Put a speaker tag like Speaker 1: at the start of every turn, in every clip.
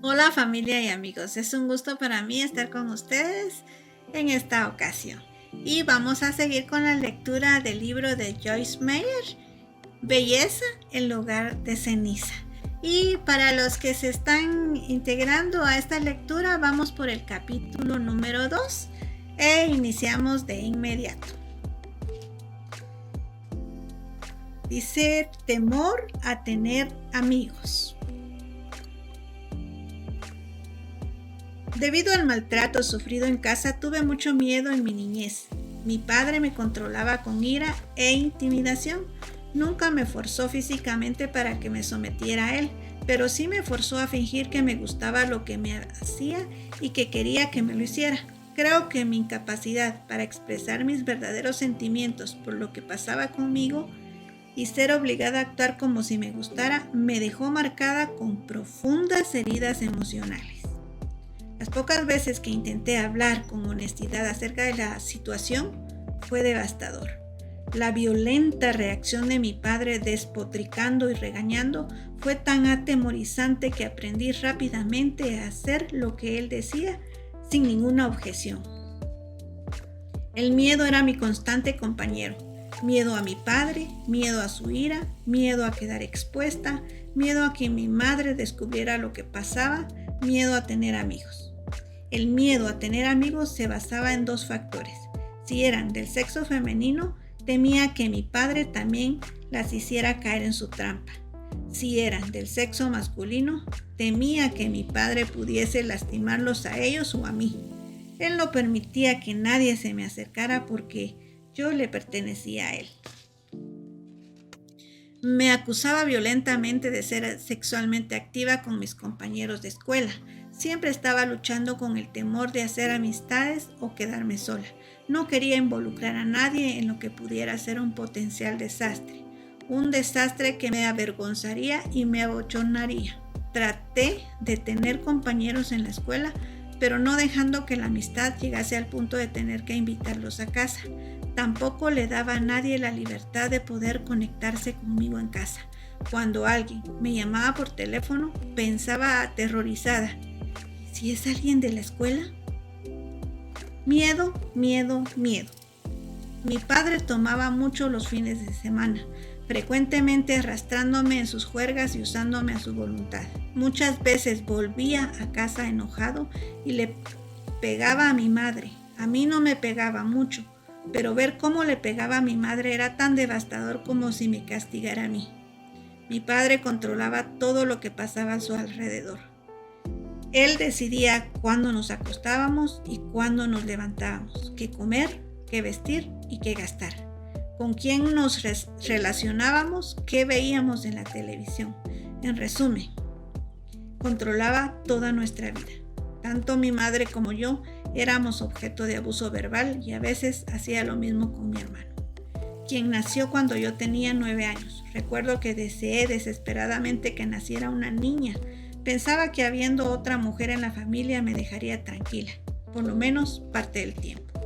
Speaker 1: Hola familia y amigos, es un gusto para mí estar con ustedes en esta ocasión. Y vamos a seguir con la lectura del libro de Joyce Meyer, Belleza en lugar de ceniza. Y para los que se están integrando a esta lectura, vamos por el capítulo número 2 e iniciamos de inmediato. Dice: temor a tener amigos. Debido al maltrato sufrido en casa, tuve mucho miedo en mi niñez. Mi padre me controlaba con ira e intimidación. Nunca me forzó físicamente para que me sometiera a él, pero sí me forzó a fingir que me gustaba lo que me hacía y que quería que me lo hiciera. Creo que mi incapacidad para expresar mis verdaderos sentimientos por lo que pasaba conmigo y ser obligada a actuar como si me gustara me dejó marcada con profundas heridas emocionales. Las pocas veces que intenté hablar con honestidad acerca de la situación fue devastador. La violenta reacción de mi padre despotricando y regañando fue tan atemorizante que aprendí rápidamente a hacer lo que él decía sin ninguna objeción. El miedo era mi constante compañero. Miedo a mi padre, miedo a su ira, miedo a quedar expuesta, miedo a que mi madre descubriera lo que pasaba, miedo a tener amigos. El miedo a tener amigos se basaba en dos factores. Si eran del sexo femenino, temía que mi padre también las hiciera caer en su trampa. Si eran del sexo masculino, temía que mi padre pudiese lastimarlos a ellos o a mí. Él no permitía que nadie se me acercara porque yo le pertenecía a él. Me acusaba violentamente de ser sexualmente activa con mis compañeros de escuela. Siempre estaba luchando con el temor de hacer amistades o quedarme sola. No quería involucrar a nadie en lo que pudiera ser un potencial desastre. Un desastre que me avergonzaría y me abochornaría. Traté de tener compañeros en la escuela, pero no dejando que la amistad llegase al punto de tener que invitarlos a casa. Tampoco le daba a nadie la libertad de poder conectarse conmigo en casa. Cuando alguien me llamaba por teléfono, pensaba aterrorizada: ¿si es alguien de la escuela? Miedo, miedo, miedo. Mi padre tomaba mucho los fines de semana, frecuentemente arrastrándome en sus juergas y usándome a su voluntad. Muchas veces volvía a casa enojado y le pegaba a mi madre. A mí no me pegaba mucho, pero ver cómo le pegaba a mi madre era tan devastador como si me castigara a mí. Mi padre controlaba todo lo que pasaba a su alrededor. Él decidía cuándo nos acostábamos y cuándo nos levantábamos, qué comer, qué vestir y qué gastar, con quién nos relacionábamos, qué veíamos en la televisión. En resumen, controlaba toda nuestra vida. Tanto mi madre como yo éramos objeto de abuso verbal y a veces hacía lo mismo con mi hermano, quien nació cuando yo tenía 9 años. Recuerdo que deseé desesperadamente que naciera una niña. Pensaba que habiendo otra mujer en la familia me dejaría tranquila, por lo menos parte del tiempo.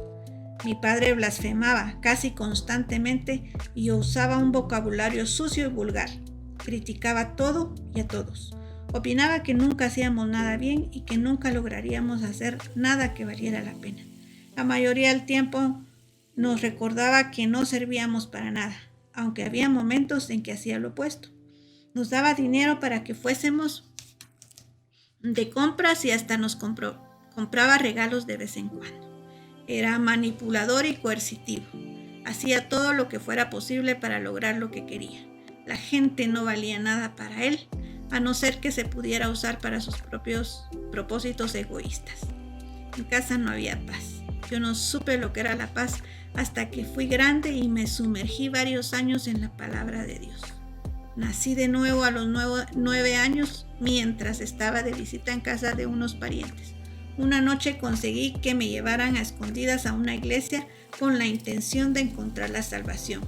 Speaker 1: Mi padre blasfemaba casi constantemente y usaba un vocabulario sucio y vulgar. Criticaba todo y a todos. Opinaba que nunca hacíamos nada bien y que nunca lograríamos hacer nada que valiera la pena. La mayoría del tiempo nos recordaba que no servíamos para nada, aunque había momentos en que hacía lo opuesto. Nos daba dinero para que fuésemos de compras y hasta nos compraba regalos de vez en cuando. Era manipulador y coercitivo. Hacía todo lo que fuera posible para lograr lo que quería. La gente no valía nada para él, a no ser que se pudiera usar para sus propios propósitos egoístas. En casa no había paz. Yo no supe lo que era la paz hasta que fui grande y me sumergí varios años en la palabra de Dios. Nací de nuevo a los 9 años mientras estaba de visita en casa de unos parientes. Una noche conseguí que me llevaran a escondidas a una iglesia con la intención de encontrar la salvación.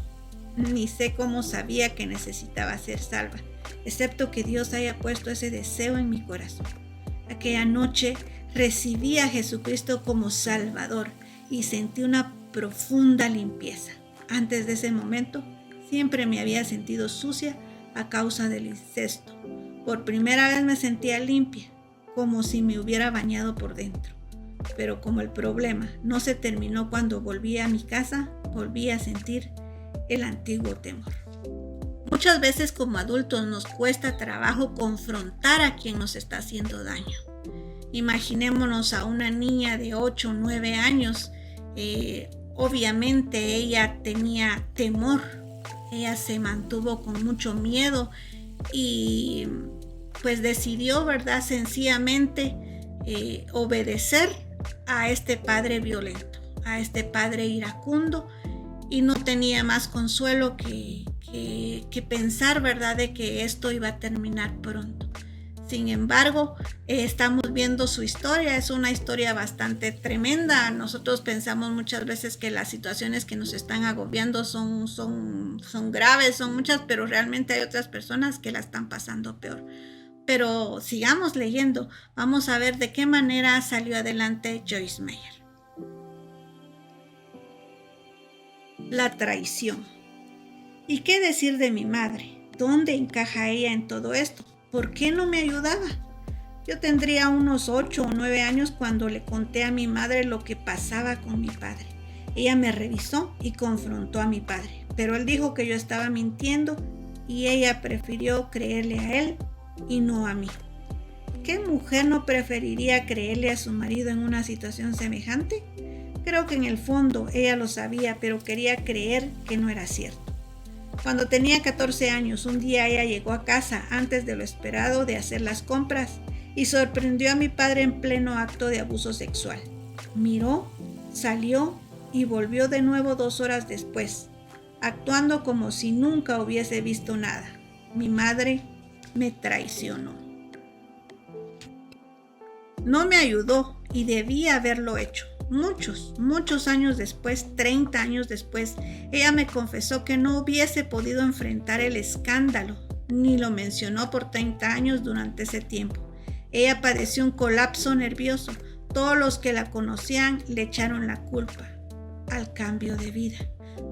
Speaker 1: Ni sé cómo sabía que necesitaba ser salva, excepto que Dios haya puesto ese deseo en mi corazón. Aquella noche recibí a Jesucristo como Salvador y sentí una profunda limpieza. Antes de ese momento, siempre me había sentido sucia a causa del incesto. Por primera vez me sentía limpia. como si me hubiera bañado por dentro. Pero como el problema no se terminó cuando volví a mi casa, volví a sentir el antiguo temor. Muchas veces como adultos nos cuesta trabajo confrontar a quien nos está haciendo daño. Imaginémonos a una niña de 8 o 9 años. Obviamente ella tenía temor. Ella se mantuvo con mucho miedo y pues decidió, ¿verdad?, sencillamente obedecer a este padre violento, a este padre iracundo, y no tenía más consuelo que pensar, ¿verdad?, de que esto iba a terminar pronto. Sin embargo, estamos viendo su historia, es una historia bastante tremenda. Nosotros pensamos muchas veces que las situaciones que nos están agobiando son graves, son muchas, pero realmente hay otras personas que la están pasando peor. Pero sigamos leyendo, vamos a ver de qué manera salió adelante Joyce Meyer. La traición. ¿Y qué decir de mi madre? ¿Dónde encaja ella en todo esto? ¿Por qué no me ayudaba? Yo tendría unos 8 o 9 años cuando le conté a mi madre lo que pasaba con mi padre. Ella me revisó y confrontó a mi padre, pero él dijo que yo estaba mintiendo y ella prefirió creerle a él y no a mí. ¿Qué mujer no preferiría creerle a su marido en una situación semejante? Creo que en el fondo ella lo sabía, pero quería creer que no era cierto. Cuando tenía 14 años, un día ella llegó a casa antes de lo esperado de hacer las compras y sorprendió a mi padre en pleno acto de abuso sexual. Miró, salió y volvió de nuevo 2 horas después, actuando como si nunca hubiese visto nada. Mi madre me traicionó. No me ayudó y debía haberlo hecho. Muchos años después, 30 años después, ella me confesó que no hubiese podido enfrentar el escándalo, ni lo mencionó por 30 años durante ese tiempo. Ella padeció un colapso nervioso. Todos los que la conocían le echaron la culpa al cambio de vida.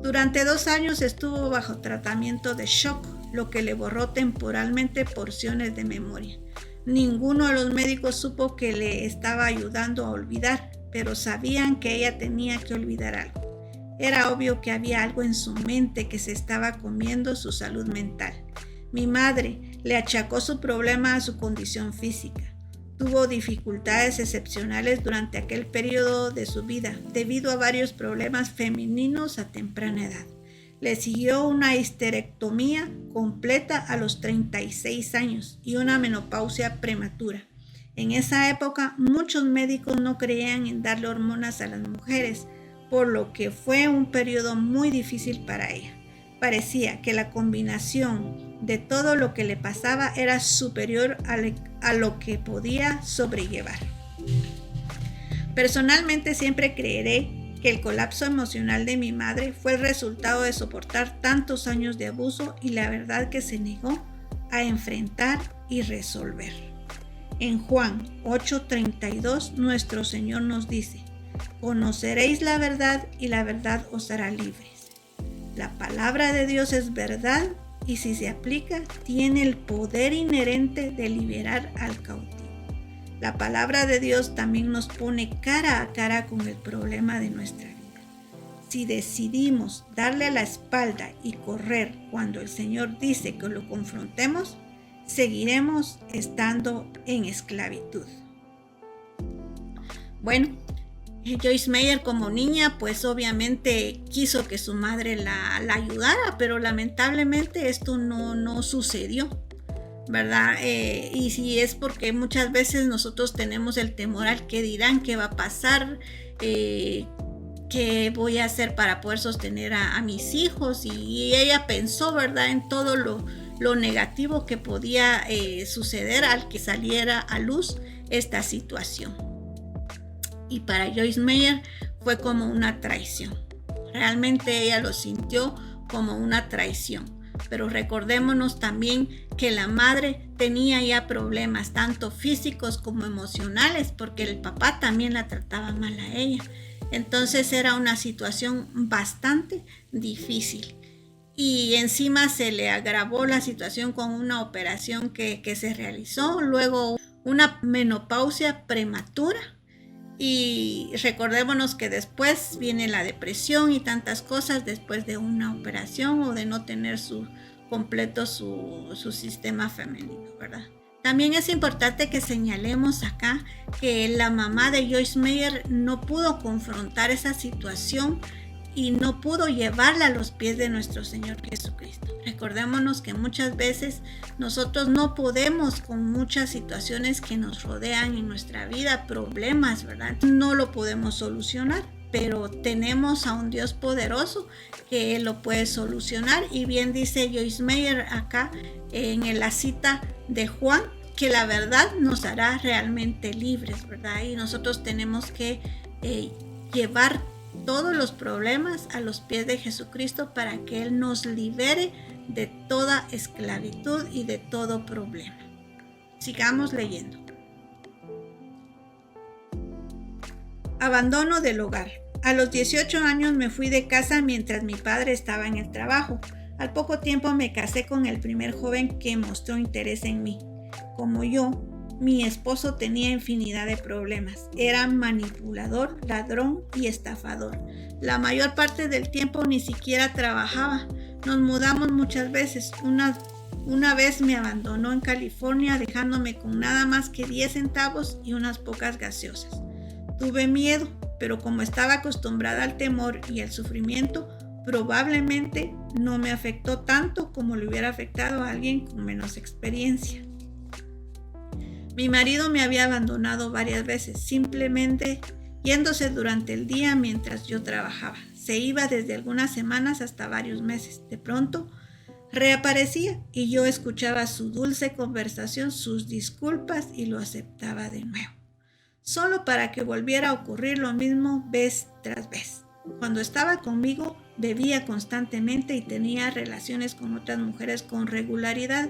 Speaker 1: Durante 2 años estuvo bajo tratamiento de shock, lo que le borró temporalmente porciones de memoria. Ninguno de los médicos supo que le estaba ayudando a olvidar, pero sabían que ella tenía que olvidar algo. Era obvio que había algo en su mente que se estaba comiendo su salud mental. Mi madre le achacó su problema a su condición física. Tuvo dificultades excepcionales durante aquel periodo de su vida, debido a varios problemas femeninos a temprana edad. Le siguió una histerectomía completa a los 36 años y una menopausia prematura. En esa época, muchos médicos no creían en darle hormonas a las mujeres, por lo que fue un periodo muy difícil para ella. Parecía que la combinación de todo lo que le pasaba era superior a lo que podía sobrellevar. Personalmente siempre creeré que el colapso emocional de mi madre fue el resultado de soportar tantos años de abuso y la verdad que se negó a enfrentar y resolver. En Juan 8:32 nuestro Señor nos dice: conoceréis la verdad y la verdad os hará libres. La palabra de Dios es verdad y si se aplica tiene el poder inherente de liberar al cautivo. La palabra de Dios también nos pone cara a cara con el problema de nuestra vida. Si decidimos darle la espalda y correr cuando el Señor dice que lo confrontemos, seguiremos estando en esclavitud. Bueno, Joyce Meyer como niña pues obviamente quiso que su madre la ayudara, pero lamentablemente esto no sucedió, ¿verdad? Y si es porque muchas veces nosotros tenemos el temor al que dirán, qué va a pasar, qué voy a hacer para poder sostener a mis hijos, y ella pensó, ¿verdad?, en todo lo negativo que podía suceder al que saliera a luz esta situación. Y para Joyce Meyer fue como una traición. Realmente ella lo sintió como una traición. Pero recordémonos también que la madre tenía ya problemas tanto físicos como emocionales, porque el papá también la trataba mal a ella. Entonces era una situación bastante difícil. Y encima se le agravó la situación con una operación que se realizó. Luego una menopausia prematura. Y recordémonos que después viene la depresión y tantas cosas después de una operación o de no tener completo su sistema femenino, ¿verdad? También es importante que señalemos acá que la mamá de Joyce Meyer no pudo confrontar esa situación y no pudo llevarla a los pies de nuestro Señor Jesucristo. Recordémonos que muchas veces nosotros no podemos con muchas situaciones que nos rodean en nuestra vida, problemas, ¿verdad? No lo podemos solucionar, pero tenemos a un Dios poderoso que Él lo puede solucionar. Y bien dice Joyce Meyer acá en la cita de Juan, que la verdad nos hará realmente libres, ¿verdad? Y nosotros tenemos que llevar todos los problemas a los pies de Jesucristo para que Él nos libere de toda esclavitud y de todo problema. Sigamos leyendo. Abandono del hogar. A los 18 años me fui de casa mientras mi padre estaba en el trabajo. Al poco tiempo me casé con el primer joven que mostró interés en mí. Como yo, mi esposo tenía infinidad de problemas. Era manipulador, ladrón y estafador. La mayor parte del tiempo ni siquiera trabajaba. Nos mudamos muchas veces. Una vez me abandonó en California dejándome con nada más que 10 centavos y unas pocas gaseosas. Tuve miedo, pero como estaba acostumbrada al temor y al sufrimiento, probablemente no me afectó tanto como le hubiera afectado a alguien con menos experiencia. Mi marido me había abandonado varias veces, simplemente yéndose durante el día mientras yo trabajaba. Se iba desde algunas semanas hasta varios meses. De pronto, reaparecía y yo escuchaba su dulce conversación, sus disculpas y lo aceptaba de nuevo. Solo para que volviera a ocurrir lo mismo vez tras vez. Cuando estaba conmigo, bebía constantemente y tenía relaciones con otras mujeres con regularidad.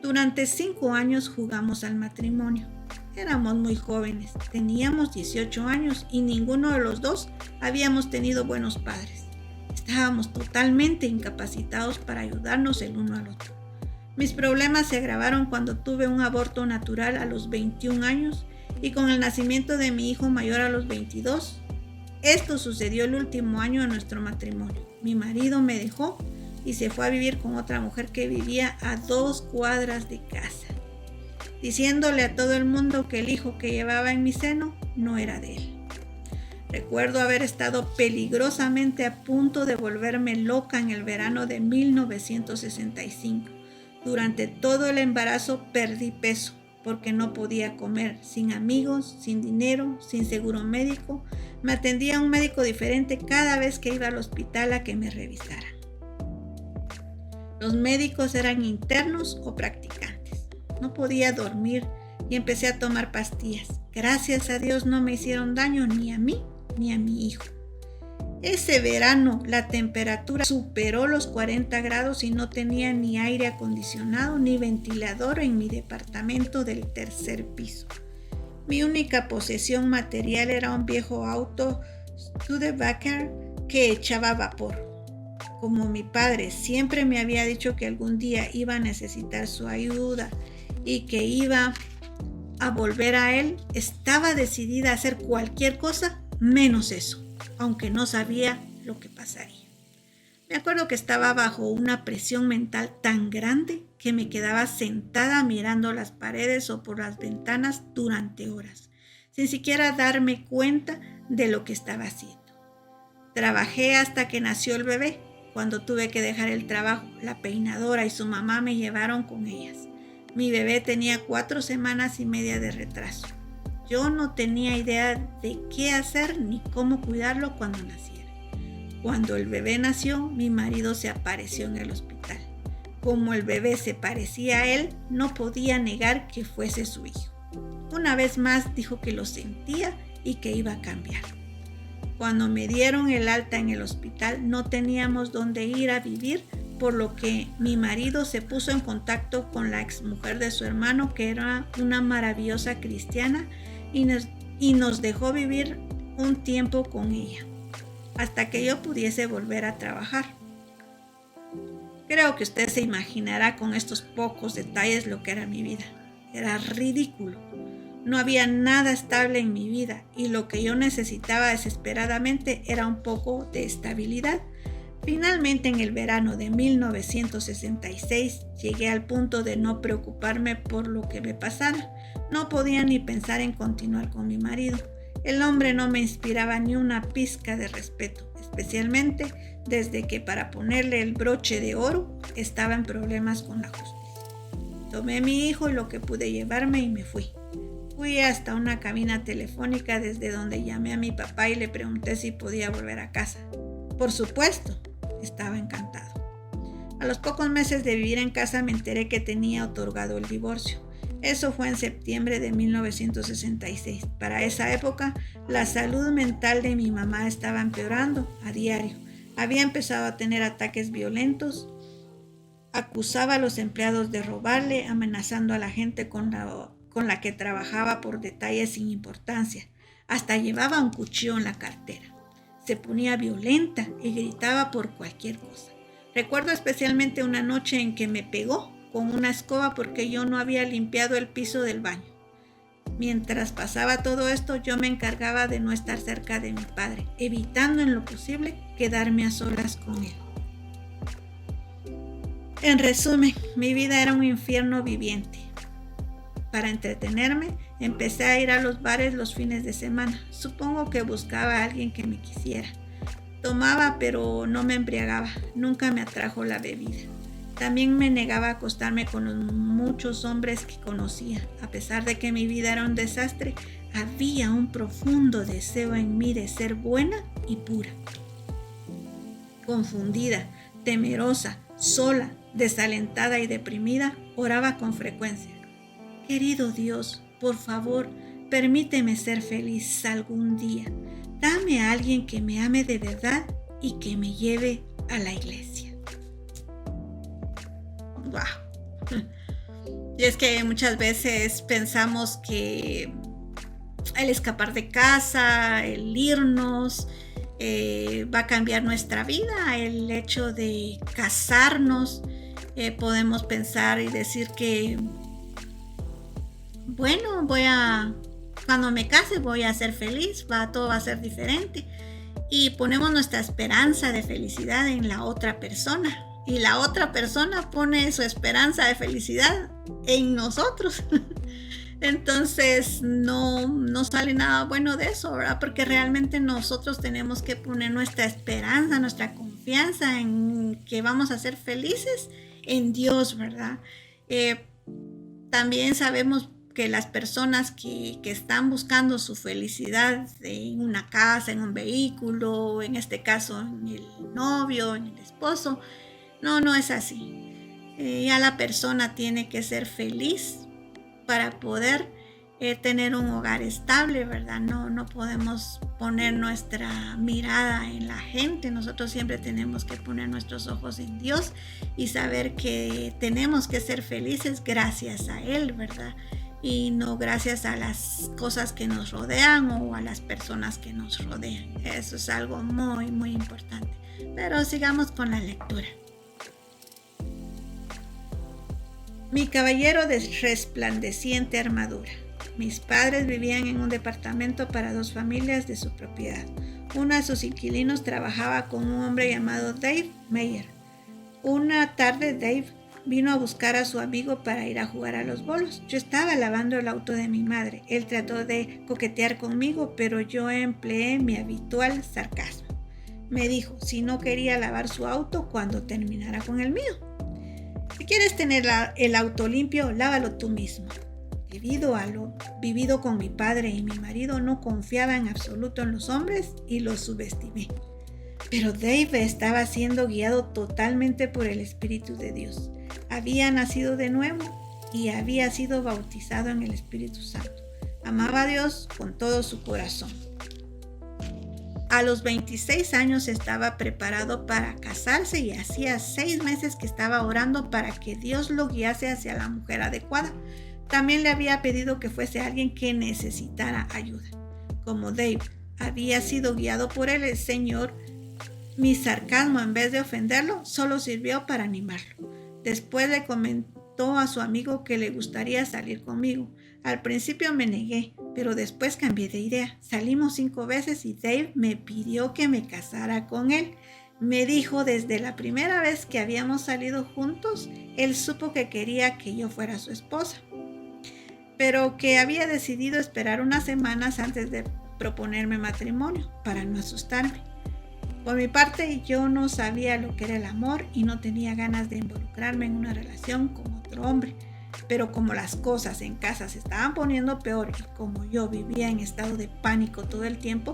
Speaker 1: Durante 5 años jugamos al matrimonio. Éramos muy jóvenes, teníamos 18 años y ninguno de los dos habíamos tenido buenos padres. Estábamos totalmente incapacitados para ayudarnos el uno al otro. Mis problemas se agravaron cuando tuve un aborto natural a los 21 años y con el nacimiento de mi hijo mayor a los 22. Esto sucedió el último año de nuestro matrimonio. Mi marido me dejó y se fue a vivir con otra mujer que vivía a 2 cuadras de casa, diciéndole a todo el mundo que el hijo que llevaba en mi seno no era de él. Recuerdo haber estado peligrosamente a punto de volverme loca en el verano de 1965. Durante todo el embarazo perdí peso porque no podía comer, sin amigos, sin dinero, sin seguro médico. Me atendía un médico diferente cada vez que iba al hospital a que me revisaran. Los médicos eran internos o practicantes. No podía dormir y empecé a tomar pastillas. Gracias a Dios no me hicieron daño ni a mí ni a mi hijo. Ese verano la temperatura superó los 40 grados y no tenía ni aire acondicionado ni ventilador en mi departamento del 3er piso. Mi única posesión material era un viejo auto Studebaker que echaba vapor. Como mi padre siempre me había dicho que algún día iba a necesitar su ayuda y que iba a volver a él, estaba decidida a hacer cualquier cosa menos eso, aunque no sabía lo que pasaría. Me acuerdo que estaba bajo una presión mental tan grande que me quedaba sentada mirando las paredes o por las ventanas durante horas, sin siquiera darme cuenta de lo que estaba haciendo. Trabajé hasta que nació el bebé. Cuando tuve que dejar el trabajo, la peinadora y su mamá me llevaron con ellas. Mi bebé tenía 4 semanas y media de retraso. Yo no tenía idea de qué hacer ni cómo cuidarlo cuando naciera. Cuando el bebé nació, mi marido se apareció en el hospital. Como el bebé se parecía a él, no podía negar que fuese su hijo. Una vez más dijo que lo sentía y que iba a cambiar. Cuando me dieron el alta en el hospital, no teníamos dónde ir a vivir, por lo que mi marido se puso en contacto con la exmujer de su hermano, que era una maravillosa cristiana, y nos dejó vivir un tiempo con ella, hasta que yo pudiese volver a trabajar. Creo que usted se imaginará con estos pocos detalles lo que era mi vida. Era ridículo. No había nada estable en mi vida y lo que yo necesitaba desesperadamente era un poco de estabilidad. Finalmente, en el verano de 1966, llegué al punto de no preocuparme por lo que me pasara. No podía ni pensar en continuar con mi marido. El hombre no me inspiraba ni una pizca de respeto, especialmente desde que para ponerle el broche de oro estaba en problemas con la justicia. Tomé a mi hijo y lo que pude llevarme y me fui. Fui hasta una cabina telefónica desde donde llamé a mi papá y le pregunté si podía volver a casa. Por supuesto, estaba encantado. A los pocos meses de vivir en casa me enteré que tenía otorgado el divorcio. Eso fue en septiembre de 1966. Para esa época, la salud mental de mi mamá estaba empeorando a diario. Había empezado a tener ataques violentos. Acusaba a los empleados de robarle, amenazando a la gente con la que trabajaba por detalles sin importancia. Hasta llevaba un cuchillo en la cartera. Se ponía violenta y gritaba por cualquier cosa. Recuerdo especialmente una noche en que me pegó con una escoba porque yo no había limpiado el piso del baño. Mientras pasaba todo esto, yo me encargaba de no estar cerca de mi padre, evitando en lo posible quedarme a solas con él. En resumen, mi vida era un infierno viviente. Para entretenerme, empecé a ir a los bares los fines de semana. Supongo que buscaba a alguien que me quisiera. Tomaba, pero no me embriagaba. Nunca me atrajo la bebida. También me negaba a acostarme con los muchos hombres que conocía. A pesar de que mi vida era un desastre, había un profundo deseo en mí de ser buena y pura. Confundida, temerosa, sola, desalentada y deprimida, oraba con frecuencia. Querido Dios, por favor, permíteme ser feliz algún día. Dame a alguien que me ame de verdad y que me lleve a la iglesia. Wow. Y es que muchas veces pensamos que el escapar de casa, el irnos, va a cambiar nuestra vida. El hecho de casarnos, podemos pensar y decir que, bueno, cuando me case voy a ser feliz, todo va a ser diferente. Y ponemos nuestra esperanza de felicidad en la otra persona. Y la otra persona pone su esperanza de felicidad en nosotros. Entonces no sale nada bueno de eso, ¿verdad? Porque realmente nosotros tenemos que poner nuestra esperanza, nuestra confianza en que vamos a ser felices en Dios, ¿verdad? También sabemos que las personas que están buscando su felicidad en una casa, en un vehículo, en este caso en el novio, en el esposo, no es así. Ya la persona tiene que ser feliz para poder tener un hogar estable, ¿verdad? No podemos poner nuestra mirada en la gente. Nosotros siempre tenemos que poner nuestros ojos en Dios y saber que tenemos que ser felices gracias a Él, ¿verdad? Y no gracias a las cosas que nos rodean o a las personas que nos rodean. Eso es algo muy, muy importante. Pero sigamos con la lectura. Mi caballero de resplandeciente armadura. Mis padres vivían en un departamento para 2 familias de su propiedad. Uno de sus inquilinos trabajaba con un hombre llamado Dave Meyer. Una tarde Dave vino a buscar a su amigo para ir a jugar a los bolos. Yo estaba lavando el auto de mi madre. Él trató de coquetear conmigo, pero yo empleé mi habitual sarcasmo. Me dijo si no quería lavar su auto cuando terminara con el mío. Si quieres tener el auto limpio, lávalo tú mismo. Debido a lo vivido con mi padre y mi marido, no confiaba en absoluto en los hombres y los subestimé. Pero Dave estaba siendo guiado totalmente por el Espíritu de Dios. Había nacido de nuevo y había sido bautizado en el Espíritu Santo. Amaba a Dios con todo su corazón. A los 26 años estaba preparado para casarse y hacía 6 meses que estaba orando para que Dios lo guiase hacia la mujer adecuada. También le había pedido que fuese alguien que necesitara ayuda. Como Dave había sido guiado por el Señor, mi sarcasmo, en vez de ofenderlo, solo sirvió para animarlo. Después le comentó a su amigo que le gustaría salir conmigo. Al principio me negué, pero después cambié de idea. Salimos 5 veces y Dave me pidió que me casara con él. Me dijo desde la primera vez que habíamos salido juntos, él supo que quería que yo fuera su esposa, pero que había decidido esperar unas semanas antes de proponerme matrimonio para no asustarme. Por mi parte, yo no sabía lo que era el amor y no tenía ganas de involucrarme en una relación con otro hombre. Pero como las cosas en casa se estaban poniendo peor y como yo vivía en estado de pánico todo el tiempo,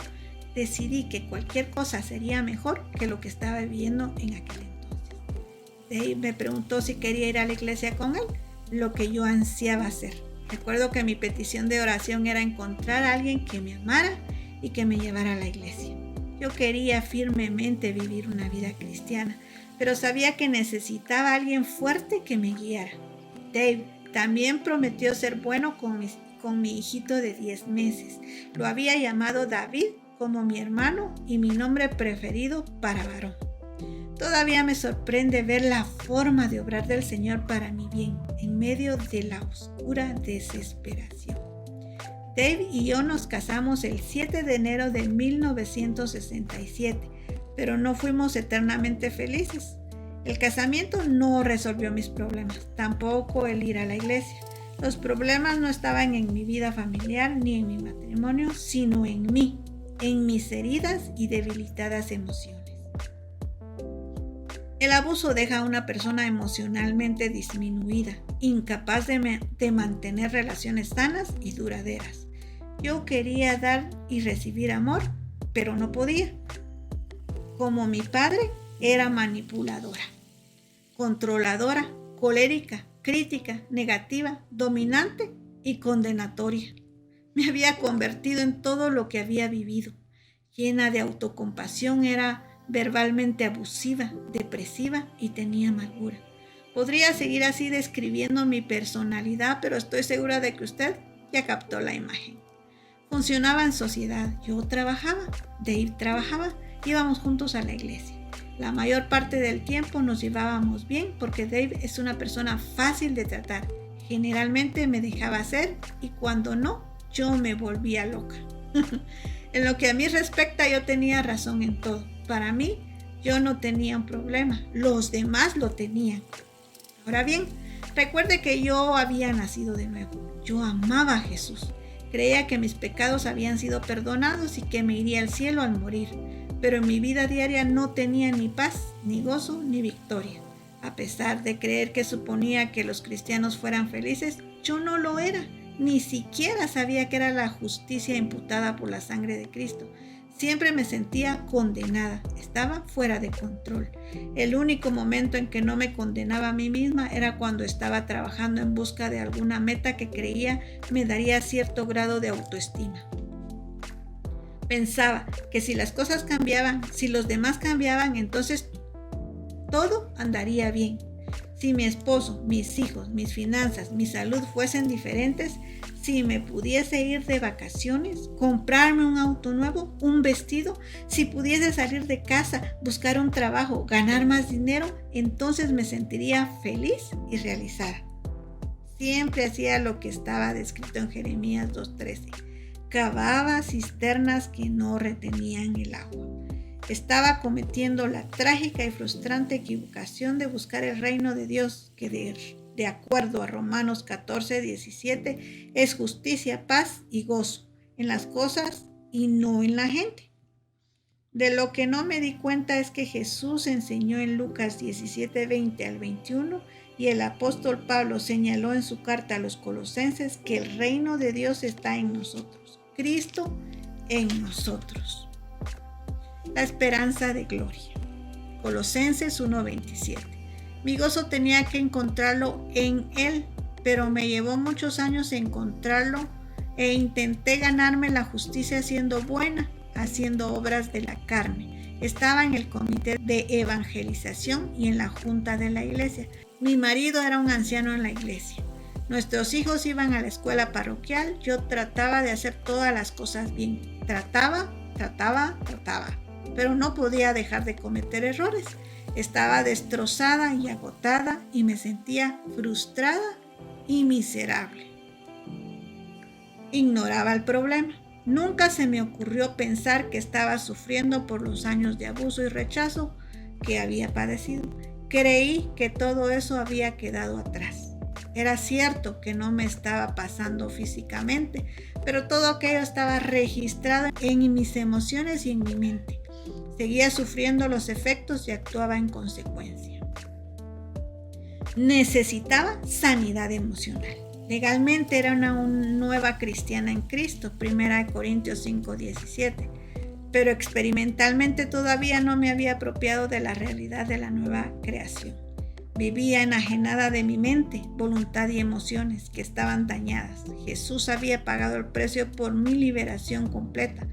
Speaker 1: decidí que cualquier cosa sería mejor que lo que estaba viviendo en aquel entonces. Dave me preguntó si quería ir a la iglesia con él, lo que yo ansiaba hacer. Recuerdo que mi petición de oración era encontrar a alguien que me amara y que me llevara a la iglesia. Yo quería firmemente vivir una vida cristiana, pero sabía que necesitaba a alguien fuerte que me guiara. Dave también prometió ser bueno con mi hijito de 10 meses. Lo había llamado David como mi hermano y mi nombre preferido para varón. Todavía me sorprende ver la forma de obrar del Señor para mi bien en medio de la oscura desesperación. Dave y yo nos casamos el 7 de enero de 1967, pero no fuimos eternamente felices. El casamiento no resolvió mis problemas, tampoco el ir a la iglesia. Los problemas no estaban en mi vida familiar ni en mi matrimonio, sino en mí, en mis heridas y debilitadas emociones. El abuso deja a una persona emocionalmente disminuida, incapaz de mantener relaciones sanas y duraderas. Yo quería dar y recibir amor, pero no podía. Como mi padre, era manipuladora, controladora, colérica, crítica, negativa, dominante y condenatoria. Me había convertido en todo lo que había vivido. Llena de autocompasión, era verbalmente abusiva, depresiva y tenía amargura. Podría seguir así describiendo mi personalidad, pero estoy segura de que usted ya captó la imagen. Funcionaba en sociedad. Yo trabajaba, Dave trabajaba, íbamos juntos a la iglesia. La mayor parte del tiempo nos llevábamos bien porque Dave es una persona fácil de tratar. Generalmente me dejaba hacer y cuando no, yo me volvía loca. En lo que a mí respecta, yo tenía razón en todo. Para mí, yo no tenía un problema. Los demás lo tenían. Ahora bien, recuerde que yo había nacido de nuevo. Yo amaba a Jesús. Creía que mis pecados habían sido perdonados y que me iría al cielo al morir. Pero en mi vida diaria no tenía ni paz, ni gozo, ni victoria. A pesar de creer que suponía que los cristianos fueran felices, yo no lo era. Ni siquiera sabía que era la justicia imputada por la sangre de Cristo. Siempre me sentía condenada, estaba fuera de control. El único momento en que no me condenaba a mí misma era cuando estaba trabajando en busca de alguna meta que creía me daría cierto grado de autoestima. Pensaba que si las cosas cambiaban, si los demás cambiaban, entonces todo andaría bien. Si mi esposo, mis hijos, mis finanzas, mi salud fuesen diferentes, si me pudiese ir de vacaciones, comprarme un auto nuevo, un vestido, si pudiese salir de casa, buscar un trabajo, ganar más dinero, entonces me sentiría feliz y realizada. Siempre hacía lo que estaba descrito en Jeremías 2:13. Cavaba cisternas que no retenían el agua. Estaba cometiendo la trágica y frustrante equivocación de buscar el reino de Dios, que de acuerdo a Romanos 14:17, es justicia, paz y gozo en las cosas y no en la gente. De lo que no me di cuenta es que Jesús enseñó en Lucas 17:20 al 21 y el apóstol Pablo señaló en su carta a los Colosenses que el reino de Dios está en nosotros, Cristo en nosotros. La esperanza de gloria. Colosenses 1:27. Mi gozo tenía que encontrarlo en Él, pero me llevó muchos años encontrarlo e intenté ganarme la justicia siendo buena, haciendo obras de la carne. Estaba en el comité de evangelización y en la junta de la iglesia. Mi marido era un anciano en la iglesia. Nuestros hijos iban a la escuela parroquial. Yo trataba de hacer todas las cosas bien. Trataba, pero no podía dejar de cometer errores. Estaba destrozada y agotada y me sentía frustrada y miserable. Ignoraba el problema. Nunca se me ocurrió pensar que estaba sufriendo por los años de abuso y rechazo que había padecido. Creí que todo eso había quedado atrás. Era cierto que no me estaba pasando físicamente, pero todo aquello estaba registrado en mis emociones y en mi mente. Seguía sufriendo los efectos y actuaba en consecuencia. Necesitaba sanidad emocional. Legalmente era una nueva cristiana en Cristo, 1 Corintios 5:17, pero experimentalmente todavía no me había apropiado de la realidad de la nueva creación. Vivía enajenada de mi mente, voluntad y emociones que estaban dañadas. Jesús había pagado el precio por mi liberación completa,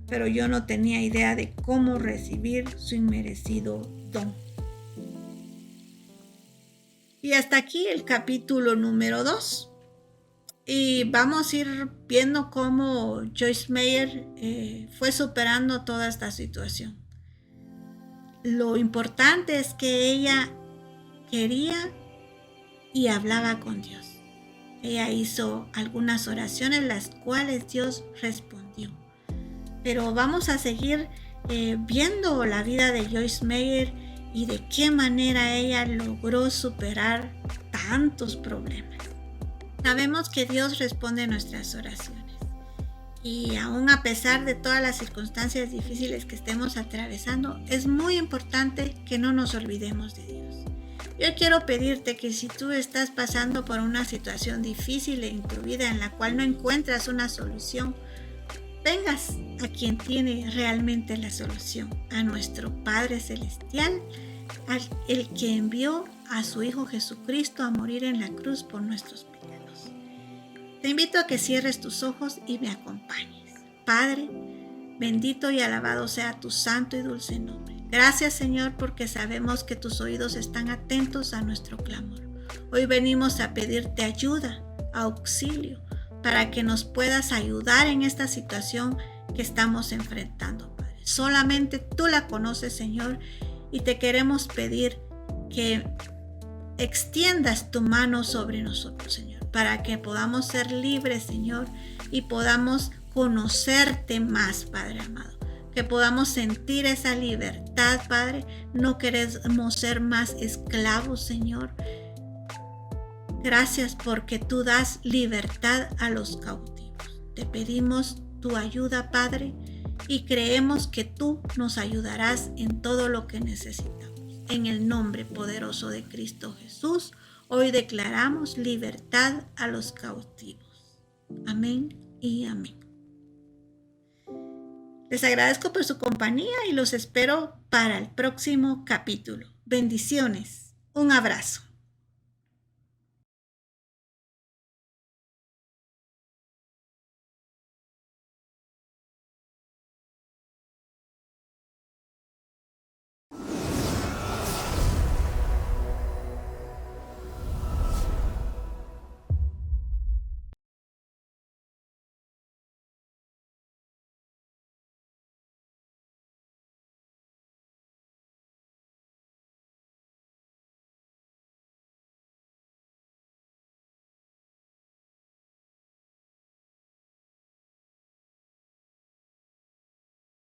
Speaker 1: pero yo no tenía idea de cómo recibir su inmerecido don. Y hasta aquí el capítulo número 2. Y vamos a ir viendo cómo Joyce Meyer fue superando toda esta situación. Lo importante es que ella quería y hablaba con Dios. Ella hizo algunas oraciones las cuales Dios respondió. Pero vamos a seguir viendo la vida de Joyce Meyer y de qué manera ella logró superar tantos problemas. Sabemos que Dios responde nuestras oraciones y aún a pesar de todas las circunstancias difíciles que estemos atravesando, es muy importante que no nos olvidemos de Dios. Yo quiero pedirte que si tú estás pasando por una situación difícil en tu vida en la cual no encuentras una solución, vengas a quien tiene realmente la solución, a nuestro Padre Celestial, el que envió a su Hijo Jesucristo a morir en la cruz por nuestros pecados. Te invito a que cierres tus ojos y me acompañes. Padre, bendito y alabado sea tu santo y dulce nombre. Gracias, Señor, porque sabemos que tus oídos están atentos a nuestro clamor. Hoy venimos a pedirte ayuda, auxilio, para que nos puedas ayudar en esta situación que estamos enfrentando, Padre. Solamente tú la conoces, Señor, y te queremos pedir que extiendas tu mano sobre nosotros, Señor, para que podamos ser libres, Señor, y podamos conocerte más, Padre amado. Que podamos sentir esa libertad, Padre. No queremos ser más esclavos, Señor. Gracias porque tú das libertad a los cautivos. Te pedimos tu ayuda, Padre, y creemos que tú nos ayudarás en todo lo que necesitamos. En el nombre poderoso de Cristo Jesús, hoy declaramos libertad a los cautivos. Amén y amén. Les agradezco por su compañía y los espero para el próximo capítulo. Bendiciones. Un abrazo.